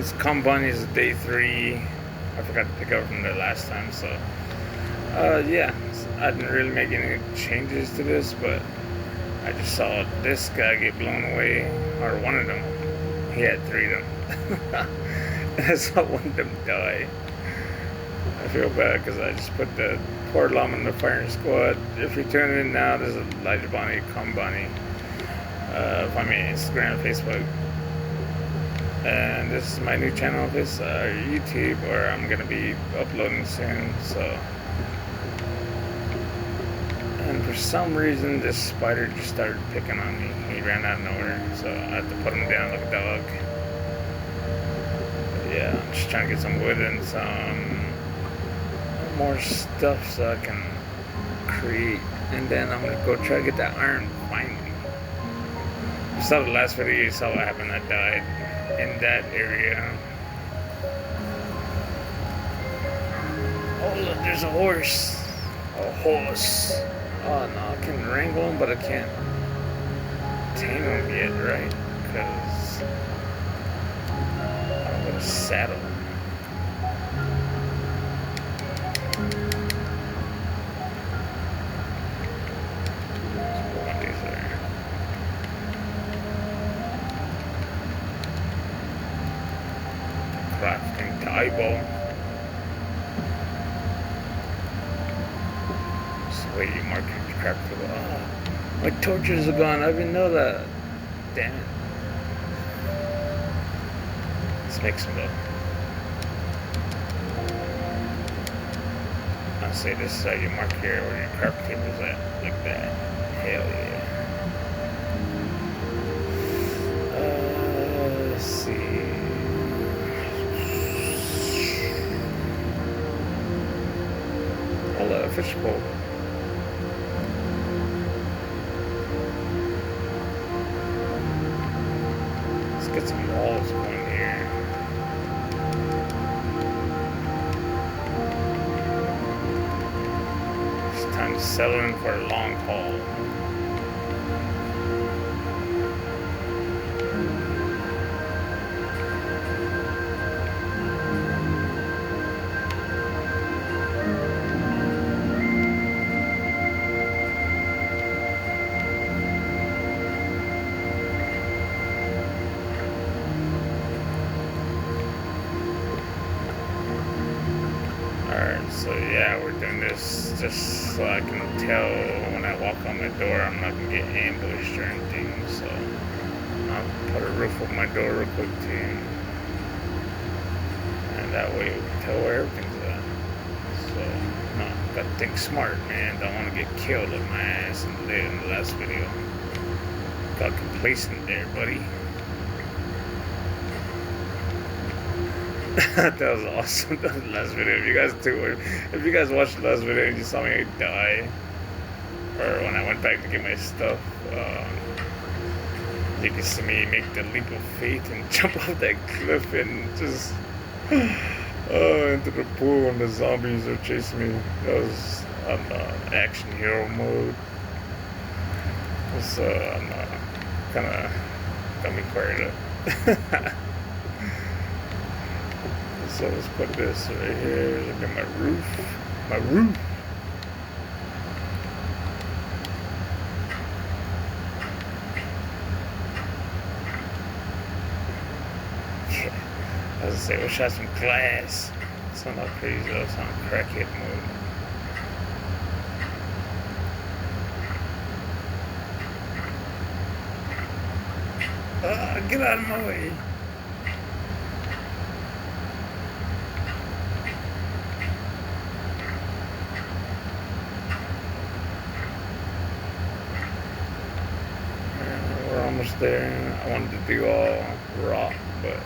This Kanban is day 3. I forgot to pick up from the last time, so yeah, I didn't really make any changes to this, but I just saw this guy get blown away, or one of them. He had 3 of them. And I saw one of them die. I feel bad because I just put the poor llama in the firing squad. If you're tuning in now, this is Elijah Boni, Boni. Find me on Instagram, Facebook. And this is my new channel. This YouTube, where I'm gonna be uploading soon. So, and for some reason, this spider just started picking on me. He ran out of nowhere, so I had to put him down like a dog. But yeah, I'm just trying to get some wood and some more stuff so I can create, and then I'm gonna go try to get that iron finally. You saw the last video, you saw what happened. I died in that area. Oh look, there's a horse. A horse. Oh no, I can wrangle him, but I can't tame him yet, right? Because I don't got a saddle. Crafting table. This way you mark your craft table. Oh, my torches are gone. I didn't know that. Damn it. Let's make some though. I'll say this is how you mark here where your craft table is at. Like that. Hell yeah. Let's see. Hello, fishbowl. Let's get some walls going here. It's time to settle in for a long haul. So yeah, we're doing this just so I can tell when I walk on my door I'm not gonna get ambushed or anything. So I'll put a roof over my door real quick too, and that way we can tell where everything's at. So no, gotta think smart, man. Don't want to get killed like my ass in the last video. Got complacent there, buddy. That was awesome. That was the last video. If you guys watched the last video and you saw me die, or when I went back to get my stuff, you can see me make the leap of faith and jump off that cliff and just into the pool, and the zombies are chasing me. That was on action hero mode. So I'm kind of got me fired up. So let's put this right here. Look at my roof. My roof. Yeah. I was gonna say, wish I had some glass. Sound all crazy though. Sound crackhead mode. Get out of my way. Almost there. I wanted to do all rock, but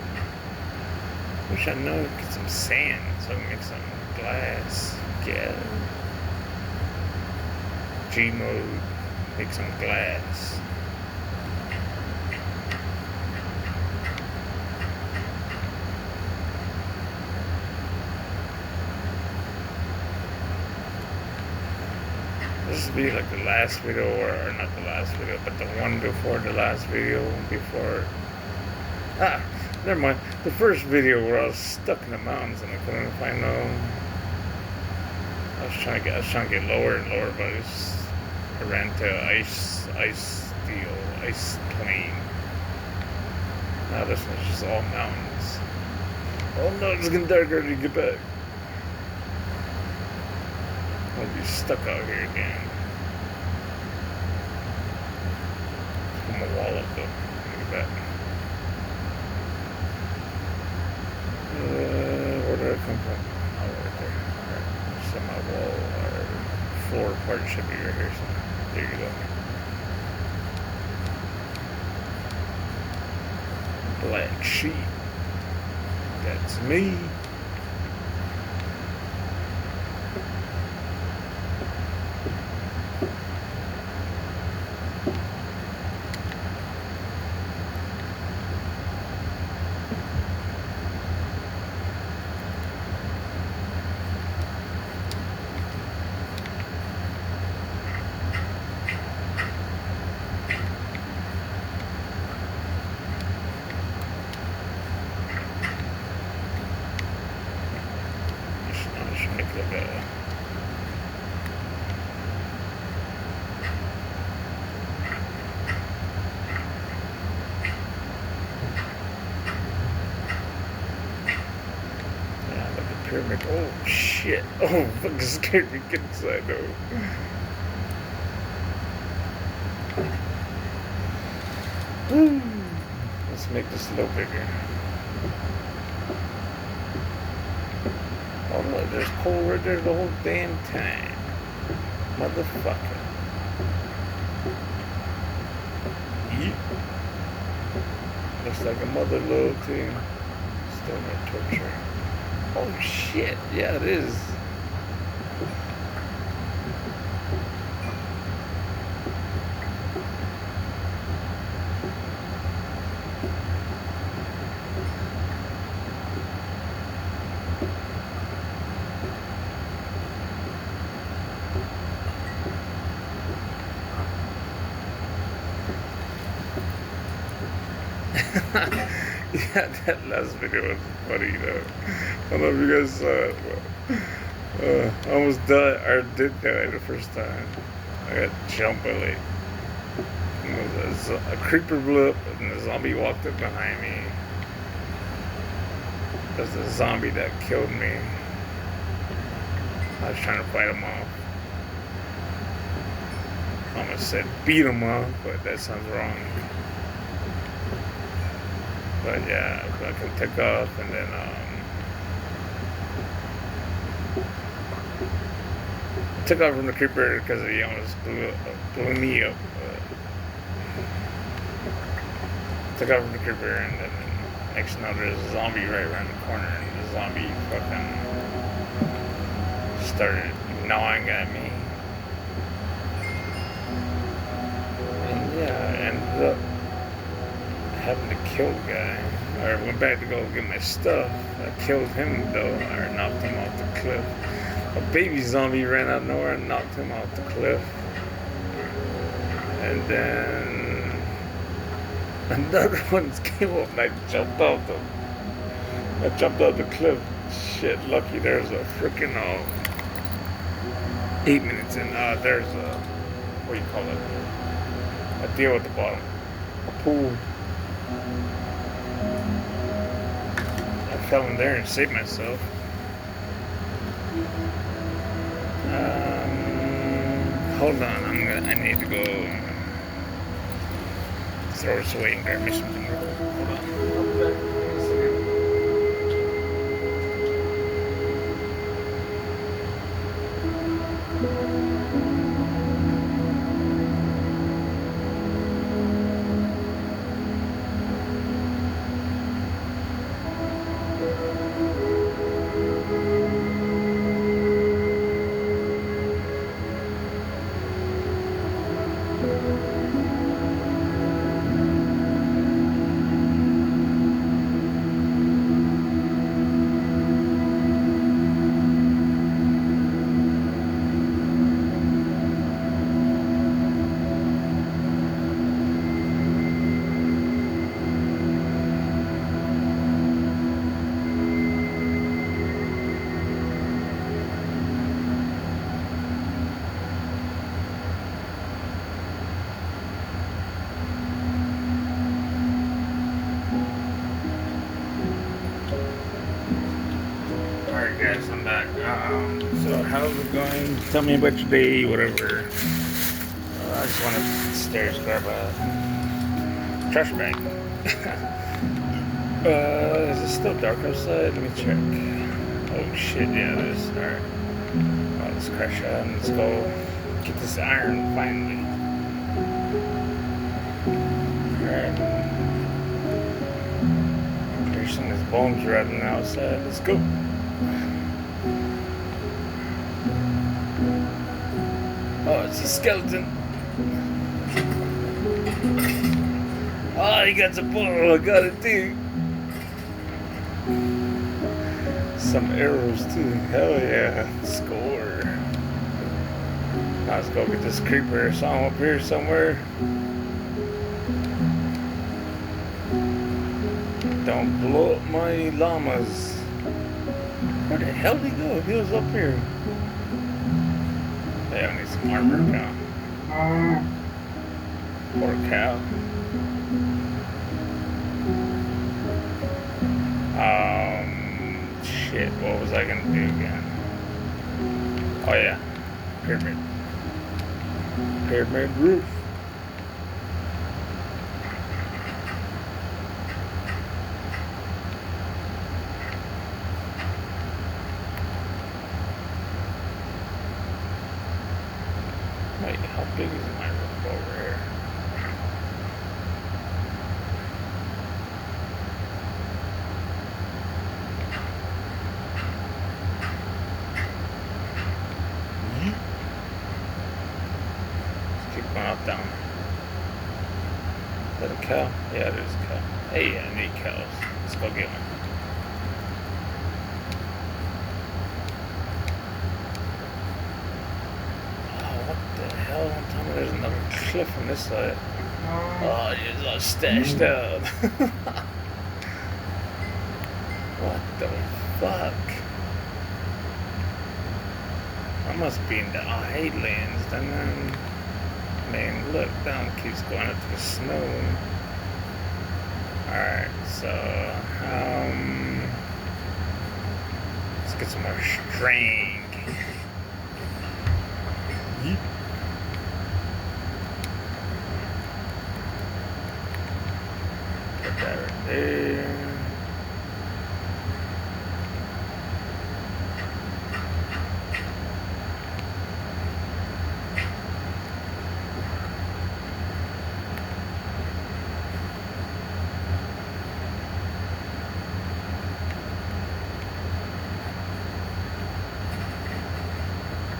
wish I knew to get some sand so I can make some glass. Yeah. G mode, make some glass. This will be like the last video, or not the last video, but the one before the last video, before Never mind. The first video where I was stuck in the mountains and I couldn't find no. I was trying to get lower and lower, but I ran to ice plain. Now this one's just all mountains. Oh no, it's getting darker to get back. I'll be stuck out here again. Put my wall up though. Look at that. Where did I come from? Oh, right there. Alright. So my wall or floor part should be right here. So there you go. Black sheep. That's me. Pyramid. Oh shit. Oh, fucking scared me. Get inside though. Let's make this a little bigger. Oh look, there's coal right there the whole damn time. Motherfucker. Yeet. Looks like a mother lode too. Still no torture. Oh shit, yeah it is. Yeah, that last video was funny though. I don't know if you guys saw it, but I almost died, or did die the first time. I got jumped by like, a creeper blew up and the zombie walked up behind me. There's a zombie that killed me. I was trying to fight him off. I almost said beat him off, but that sounds wrong. But yeah, I can take off and then took off from the creeper because he almost blew me up. Took off from the creeper and then next thing you know there's a zombie right around the corner and the zombie fucking started gnawing at me. And yeah, I ended up having to kill the guy. I went back to go get my stuff. I killed him though, or knocked him off the cliff. A baby zombie ran out of nowhere and knocked him off the cliff. And then another one came up and I jumped off the cliff. Shit, lucky there's a freaking 8 minutes in. There's a, what do you call it? A deal at the bottom. A pool. I fell in there and saved myself. Hold on, I need to go throw this away and grab me something real quick. Hold on. So how's it going? Tell me about your day, whatever. I just went upstairs, grab a trash bag. Is it still dark outside? Let me check. Oh shit, yeah it is. Alright. Well, let's crash out and let's go get this iron finally. Alright. Pretty soon his bones rattling outside. Let's go. Oh, it's a skeleton. Oh, he got some bull. I got it too. Some arrows too. Hell yeah. Score. Now let's go get this creeper or something up here somewhere. Don't blow up my llamas. Where the hell did he go? He was up here. Yeah, I need some armor now. Poor cow. Shit, what was I gonna do again? Oh yeah, pyramid. Pyramid roof. Wait, how big is my roof over here? Up, down. Is that a cow? Yeah, there's a cow. Hey, I need cows. Let's go get one. Oh, what the hell? Tell me there's another cliff on this side. Oh, it's all stashed up. What the fuck? I must be in the islands, then. Man, look down, keeps going up to the snow. Alright, so let's get some more strength. Put that right there.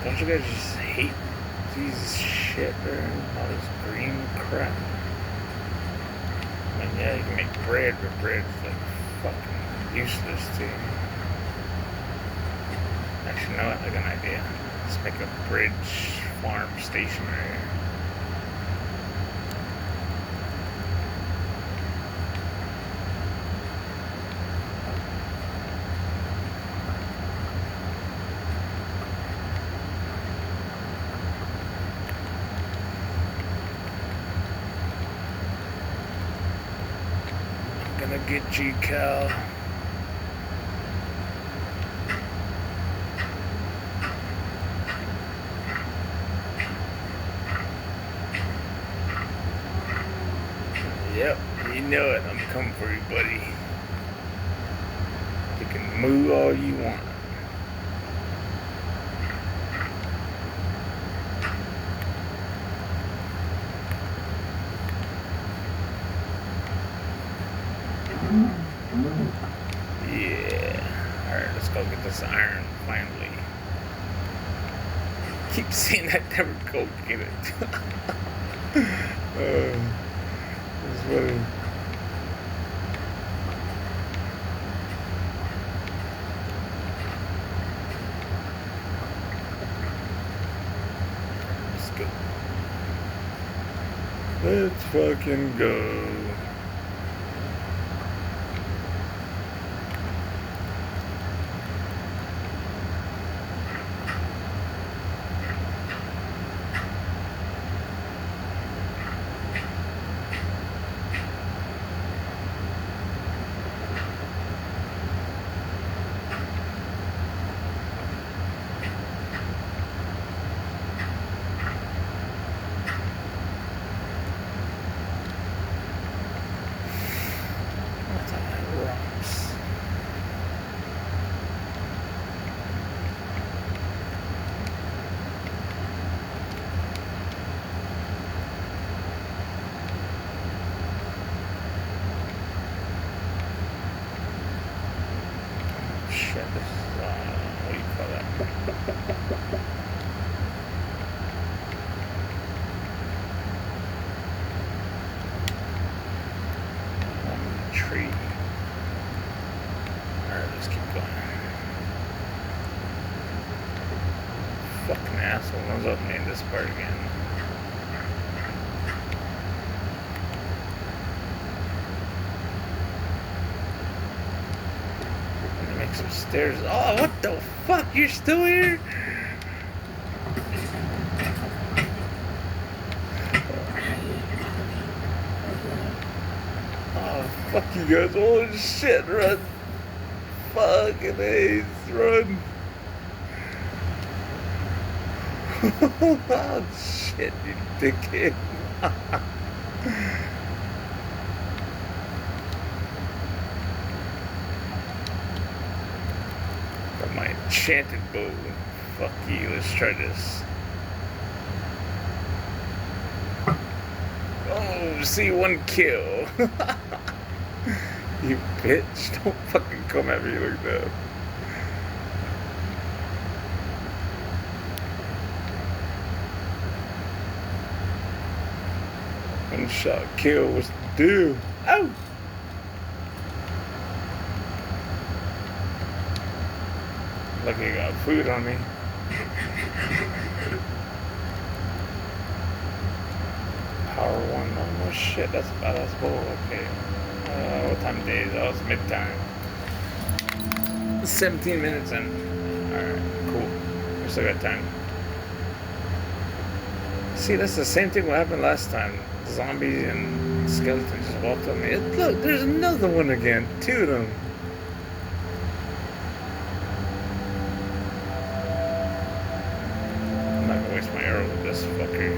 Don't you guys just hate these shit, man? All this green crap. I mean, yeah, you can make bread, but bread's like fucking useless too. Actually, no, I got an idea. Let's make a bridge farm station right here. Gonna get you, cow. Yep, you know it. I'm coming for you, buddy. You can moo all you want. Yeah. Alright, let's go get this iron finally. Keep saying that, never go get it. It's funny. Let's go. Let's fucking go. shit, this is, what do you call that? Tree. Alright, let's keep going. Fucking asshole runs up me in this part again. Make some stairs. Oh, what the fuck? You're still here? Oh, fuck you guys. Holy shit, run. Fucking A's, run. Oh, shit, you dickhead. Got my enchanted bow. Fuck you, let's try this. Oh, see, 1 kill. You bitch, don't fucking come at me like that. One shot kill, what's the deal? Ow! Lucky I got food on me. Power 1, oh no shit, that's badass bull, okay. What time of day is it? Oh, it's mid-time. 17 minutes in. Alright, cool. We still got time. See, that's the same thing what happened last time. Zombies and skeletons just walked on me. Look, there's another one again. 2 of them. I'm not gonna waste my arrow with this fucker.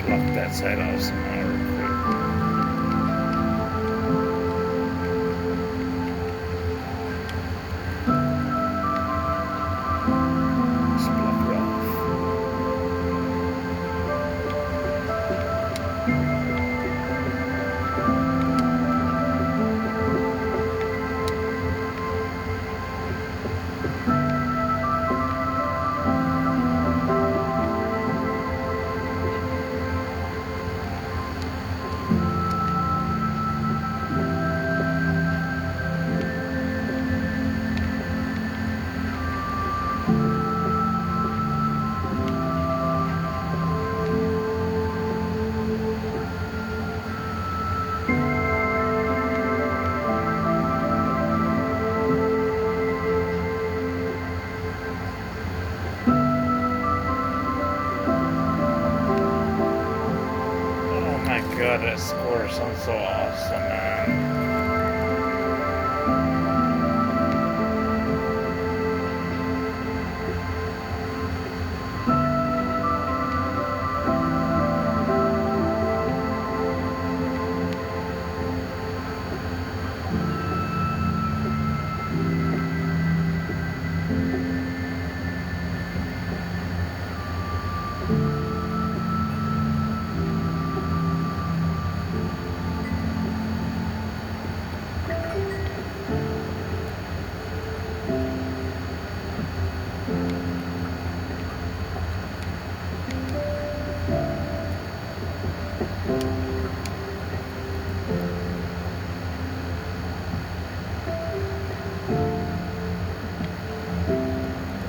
Block that side off somehow real quick. Just block it off. God, that score sounds so awesome, man.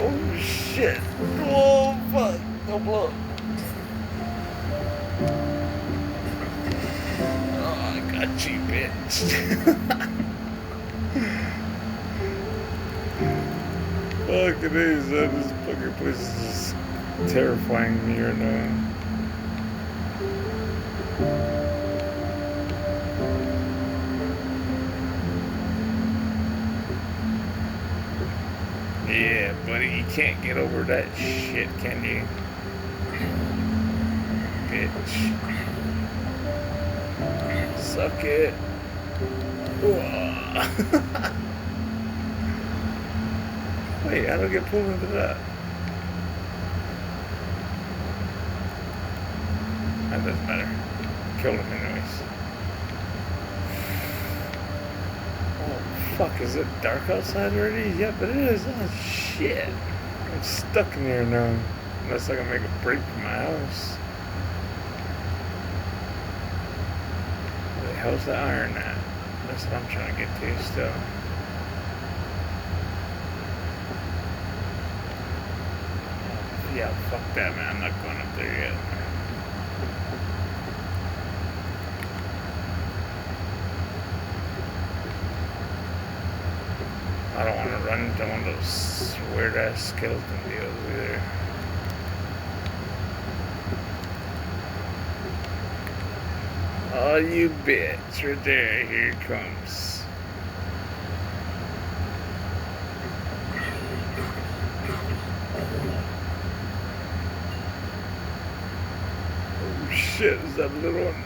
Oh shit! Oh fuck! Don't blow up. Oh, I got you, bitch. Fucking is that? This fucking place is just terrifying me right now. Yeah, buddy, you can't get over that shit, can you? Bitch. Suck it. Wait, how do I get pulled into that? That doesn't matter. Killed him anyways. Oh, fuck, is it dark outside already? Yep, it is. Oh, shit. I'm stuck in here now. Unless I can make a break from my house. Where the hell's the iron at? That's what I'm trying to get to still. Yeah, fuck that, man. I'm not going up there yet. I don't want to run into one of those weird-ass skeleton deals either. Oh, you bitch. Right there. Here it comes. Oh, shit. Is that a little one?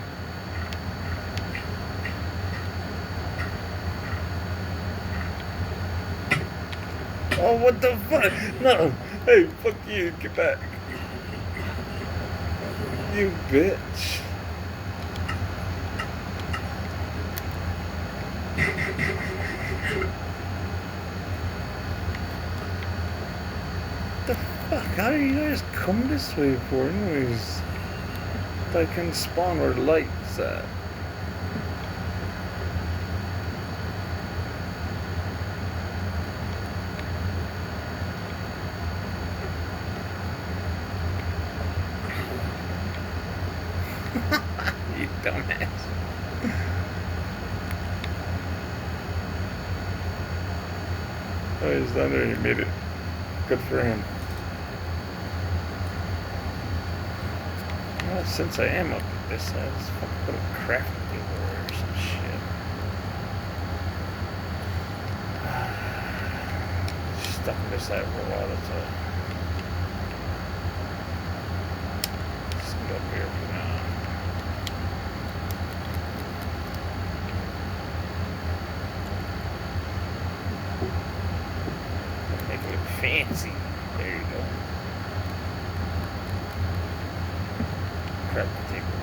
Oh, what the fuck? No. Hey, fuck you. Get back. You bitch. What the fuck? How do you guys come this way for anyways? I can spawn where the light's at. You dumbass. Oh, he's down there. He made it. Good for him. Well, since I am up at this side, let's fucking put a crafting table or some shit. Stuck on this side for a while, that's all. Let's get up here for now. Make it look fancy. There you go. Crafting table.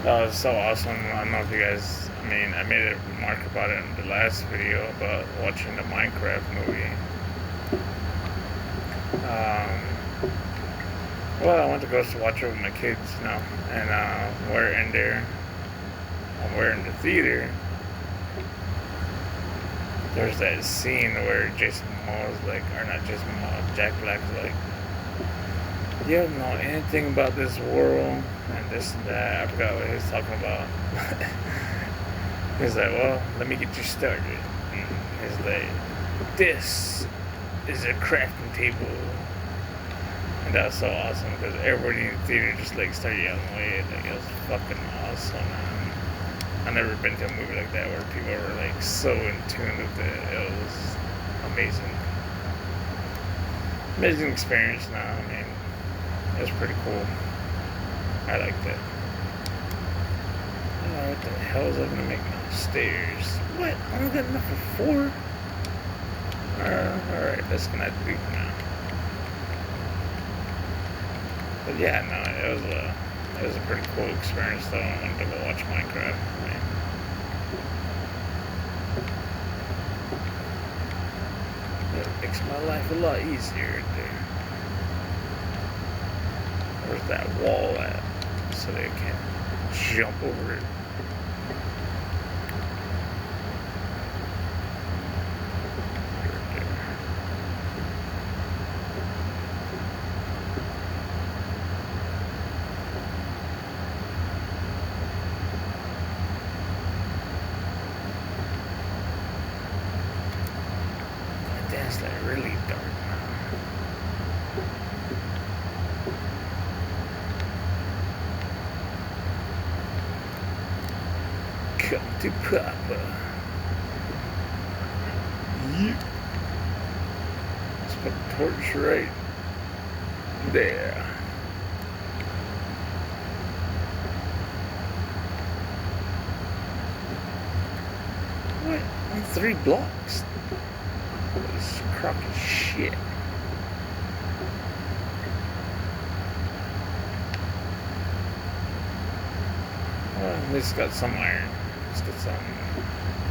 Oh, it's so awesome. I don't know if you guys, I mean, I made a remark about it in the last video about watching the Minecraft movie. Well, I went to go watch it with my kids, you know, and we're in there, we're in the theater. There's that scene where Jason Momoa's like, or not Jason Momoa, Jack Black's like, you don't know anything about this world and this and that. I forgot what he was talking about. He's like, well, let me get you started. And he's like, this is a crafting table. And that was so awesome because everybody in the theater just like started yelling away. Like, it was fucking awesome, man. I've never been to a movie like that where people were like so in tune with it. It was amazing. Amazing experience now. I mean, it was pretty cool. I liked it. Oh, what the hell is I gonna make now? Stairs. What? I only got enough for 4? Alright, that's gonna have to do now. But yeah, no, it was a pretty cool experience though. I wanted to go watch Minecraft. It makes my life a lot easier right there. Where's that wall at? So they can't jump over it. That's like really dark now. Come to Papa. Yep. Let's put the torch right there. What? On 3 blocks? This crock of shit. Well, at least got some iron. Let's get some of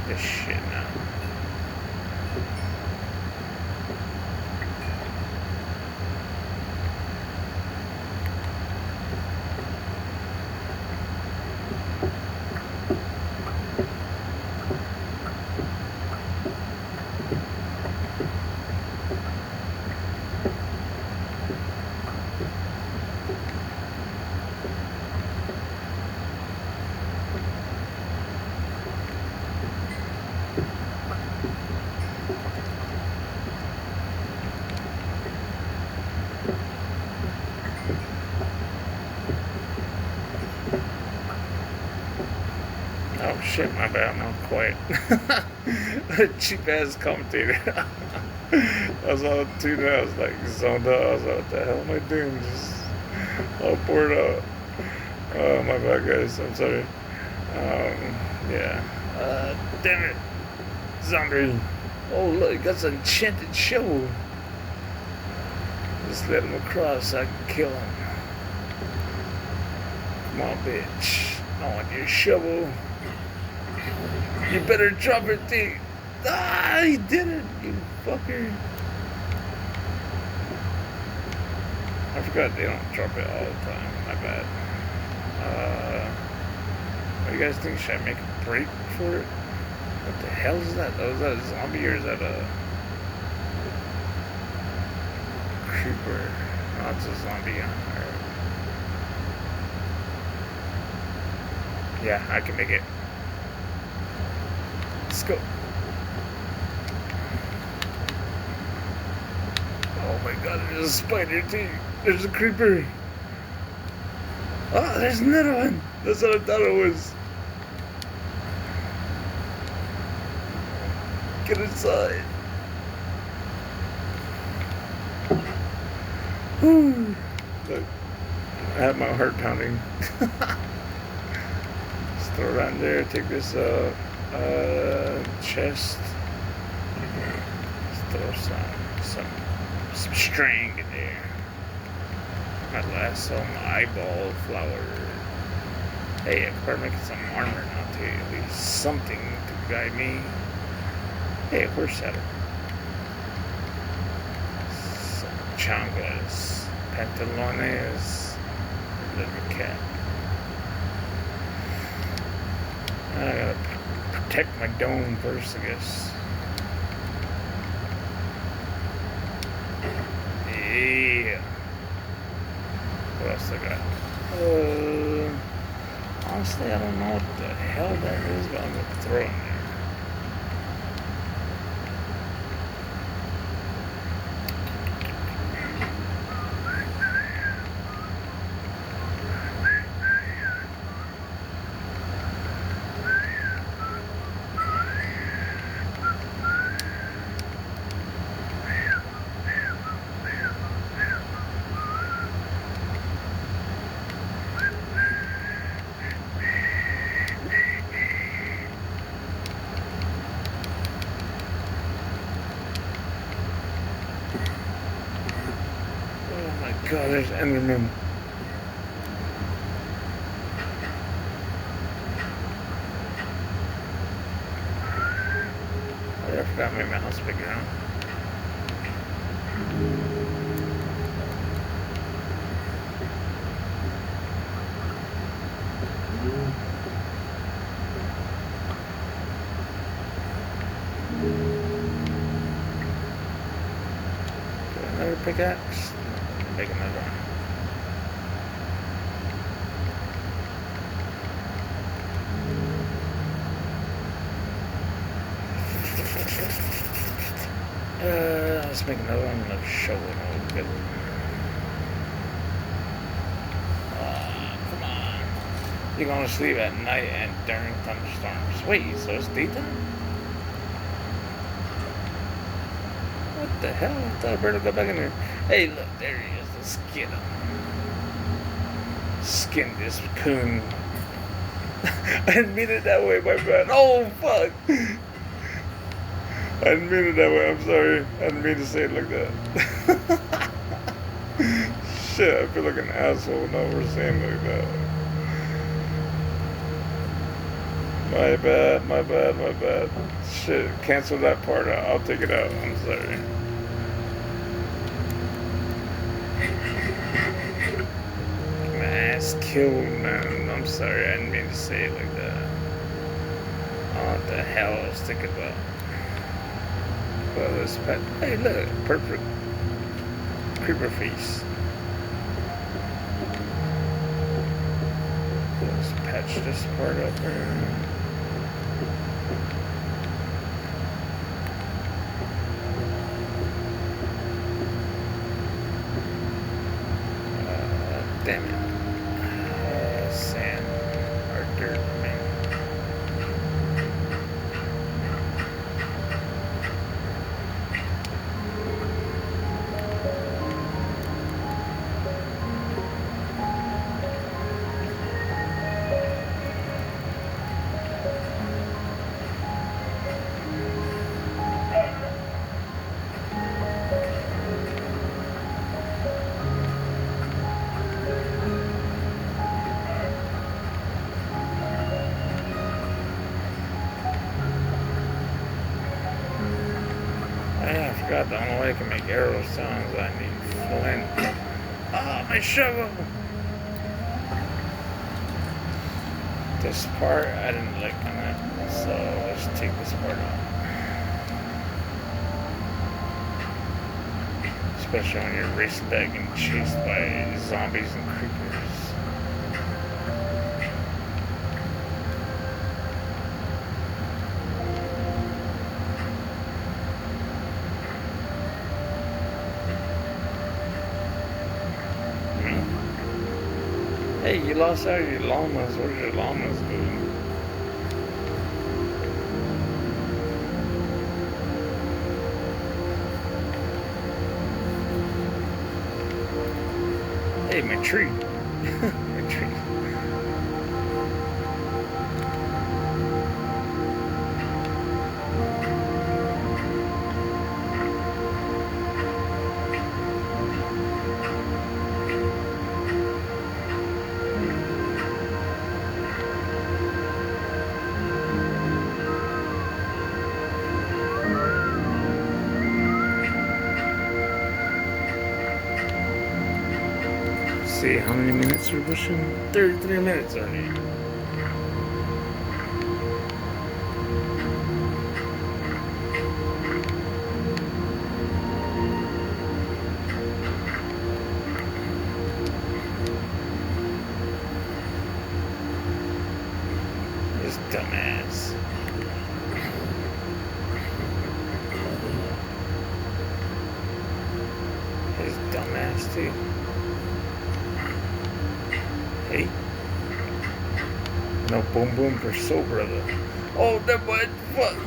this shit now. Oh shit, my bad, I'm not quite. Cheap ass commentator. I was all tuned out, I was like zoned out. I was like, what the hell am I doing? Just all bored out. Oh, my bad, guys, I'm sorry. Yeah. Damn it. Zombie. Oh, look, got some enchanted shovel. Just let him across so I can kill him. Come on, bitch. I want your shovel. You better drop it, dude. Ah, he did it, you fucker. I forgot they don't drop it all the time. My bad. What do you guys think? Should I make a break for it? What the hell is that? Oh, is that a zombie or is that a creeper? No, it's a zombie. Alright. Yeah, I can make it. Let's go. Oh my god, there's a spider too. There's a creeper. Oh, there's another one. That's what I thought it was. Get inside. Whew. Look, I have my heart pounding. Just throw it around there. Take this chest. Let's throw some string in there. My lasso, my eyeball flower. Hey, I could probably make some armor now too. At least something to guide me. Hey, a horse saddle. Some chanclas, pantalones, little cat. I gotta protect my dome first, I guess. Yeah. What else I got? Honestly, I don't know what the hell that is, but I'm gonna throw it in there. God, there's Enderman. Oh, I forgot to make my house bigger now. Another pickaxe. Make another one. Let's make another one. Another shovel. Good. Come on. You're gonna sleep at night and during thunderstorms. Wait, so it's daytime? What the hell? I thought Alberto got back in there. Hey, look, there he is. Let's get him. Skin this coon. I didn't mean it that way, my bad. Oh, fuck. I didn't mean it that way. I'm sorry. I didn't mean to say it like that. Shit, I feel like an asshole now we're saying like that. My bad, my bad, my bad. Shit, cancel that part out. I'll take it out. I'm sorry. My ass killed, man. I'm sorry. I didn't mean to say it like that. Oh, what the hell I was thinking about? Well, this pet. Hey, look. Perfect. Creeper face. Let's patch this part up here. Damn it. Sand or dirt, man. I forgot the only way I can make arrow sounds, I need flint. Ah, my shovel! This part I didn't like on it, so let's take this part out. Especially when you're racing back and chased by zombies and creepers. Hey, you lost out your llamas. What did your llamas do? Hey, my tree. My tree. See how many minutes we're pushing? 33 minutes already. This dumbass. His dumbass too. Hey. No boom boom for soul brother. Oh, that what? Fuck.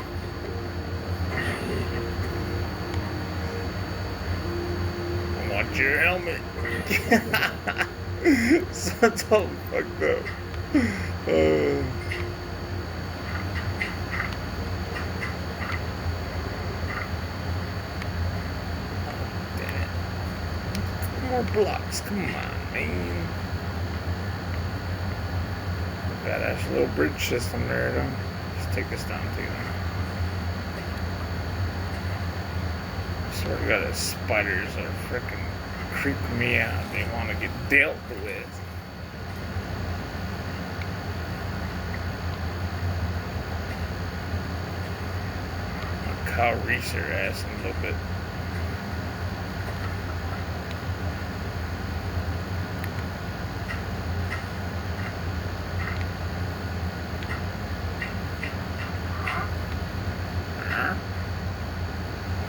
I want your helmet. Son's all fucked up. Damn it. More blocks. Come on, man. Badass little bridge system there, though. Just take this down, take it down. I swear to God, the spiders are freaking creeping me out. They want to get dealt with. I'll cow reach their ass in a little bit.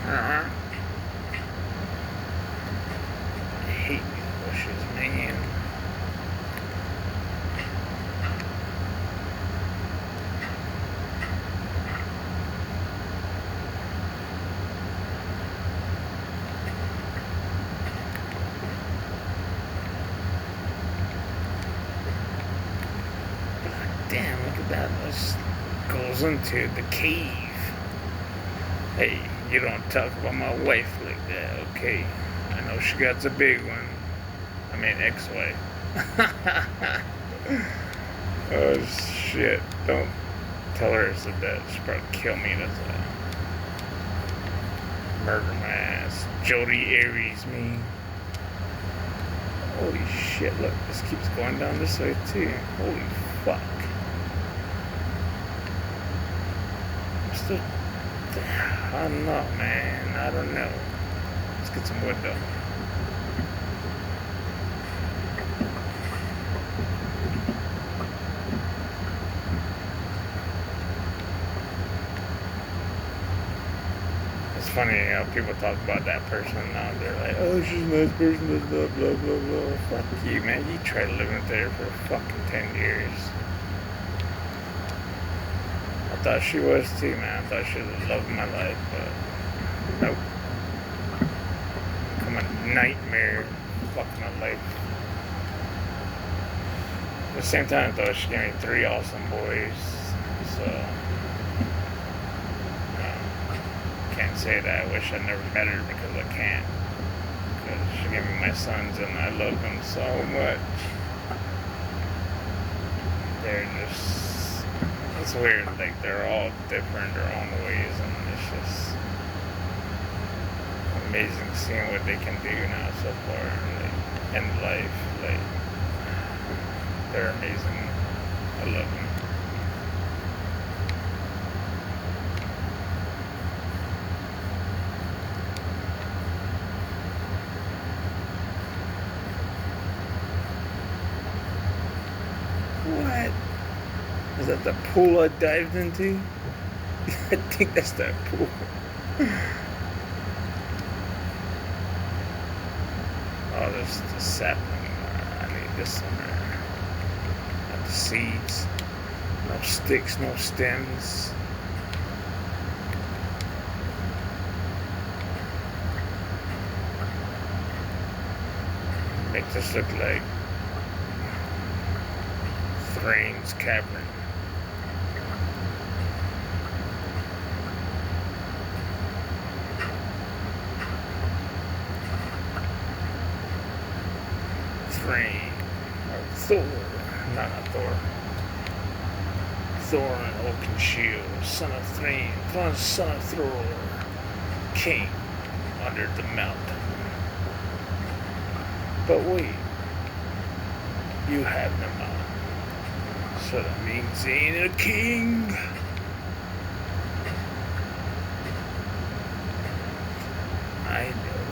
I hate these bushes, man. goes into the cave. Hey, you don't talk about my wife like that, okay? I know she got a big one. I mean, ex-wife. Oh, shit. Don't tell her I said that. She'll probably kill me. That's a murder my ass. Jody Aries, me. Holy shit, look. This keeps going down this way, too. Holy fuck. I'm still... I don't know, man. I don't know. Let's get some wood, though. It's funny how people talk about that person now. They're like, oh, she's a nice person, blah, blah, blah, blah, blah. Fuck you, man. You tried living there for fucking 10 years. I thought she was too, man. I thought she was the love of my life, but nope. Become a nightmare. Fuck my life. At the same time, though, she gave me 3 awesome boys, so can't say that I wish I'd never met her because I can't. Because she gave me my sons and I love them so much. They're just, it's weird, like they're all different their own ways, and it's just amazing seeing what they can do now so far, like in life. Like they're amazing. I love them. What? Is that the pool I dived into? I think that's that pool. Oh, there's the sapling. I need this somewhere. Got the seeds. No sticks, no stems. Make this look like Thrain's Cavern. Thrain, or Thor, not Thor. Thor and Oakenshield, son of Thrain, son of Thor, king under the mountain. But wait, you have no mountain. So that means he ain't a king. I know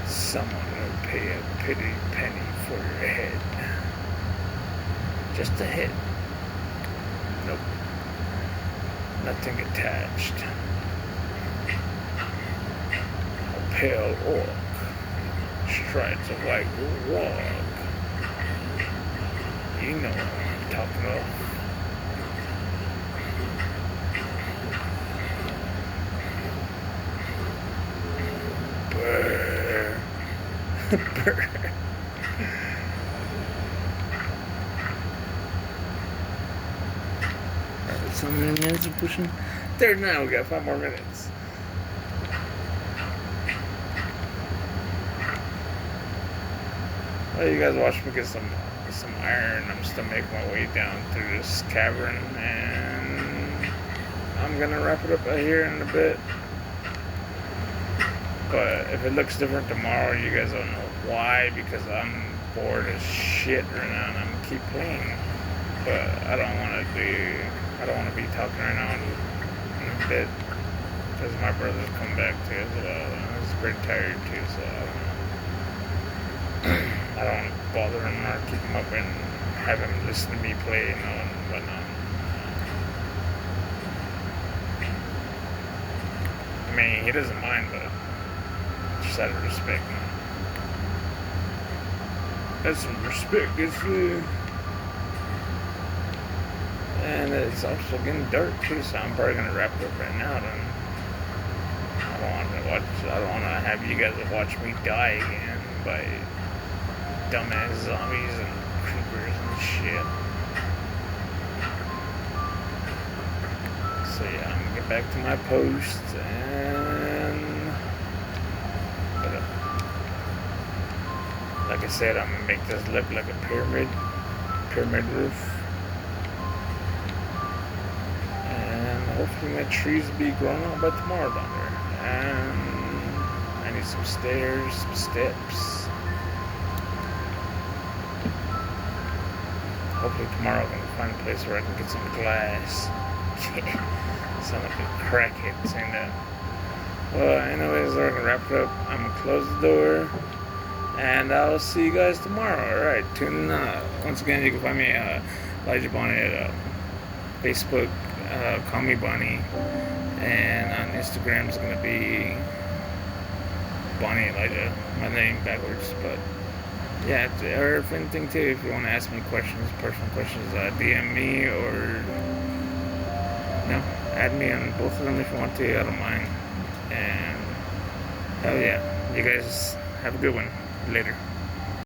someone will pay a pretty penny for your head. Just a head. Nope. Nothing attached. A pale orc strides a white log. You know what I'm talking about. Brr. Brr. Alright, so many minutes of pushing. There now, we got 5 more minutes. Well, you guys watch me get some iron. I'm still making my way down through this cavern, and I'm gonna wrap it up right here in a bit. But if it looks different tomorrow, you guys don't know why, because I'm bored as shit right now and I'm gonna keep playing. But I don't want to be talking right now in a bit, because my brother's come back too as well. He's pretty tired too, so I don't want to bother him or keep him up and have him listen to me play, you know, and whatnot. I mean, he doesn't mind, but just out of respect, man. That's some respect, it's and it's also getting dark too, so I'm probably gonna wrap it up right now. Then I don't want to have you guys watch me die again by dumbass zombies and creepers and shit. get back to my post and like I said, I'm gonna make this look like a pyramid roof. Hopefully my trees will be grown out by tomorrow down there. And I need some stairs, some steps. Hopefully tomorrow I can find a place where I can get some glass. Sound like a crackhead saying that. Well, anyways, we're gonna wrap it up. I'm gonna close the door. And I'll see you guys tomorrow. Alright, tune in. Once again, you can find me Elijah Boni at Facebook. Call me Boni, and on Instagram is gonna be Boni Elijah, my name backwards. But yeah, or if anything too, if you want to ask me questions, personal questions, DM me or add me on both of them if you want to. I don't mind. And hell yeah, you guys have a good one. Later.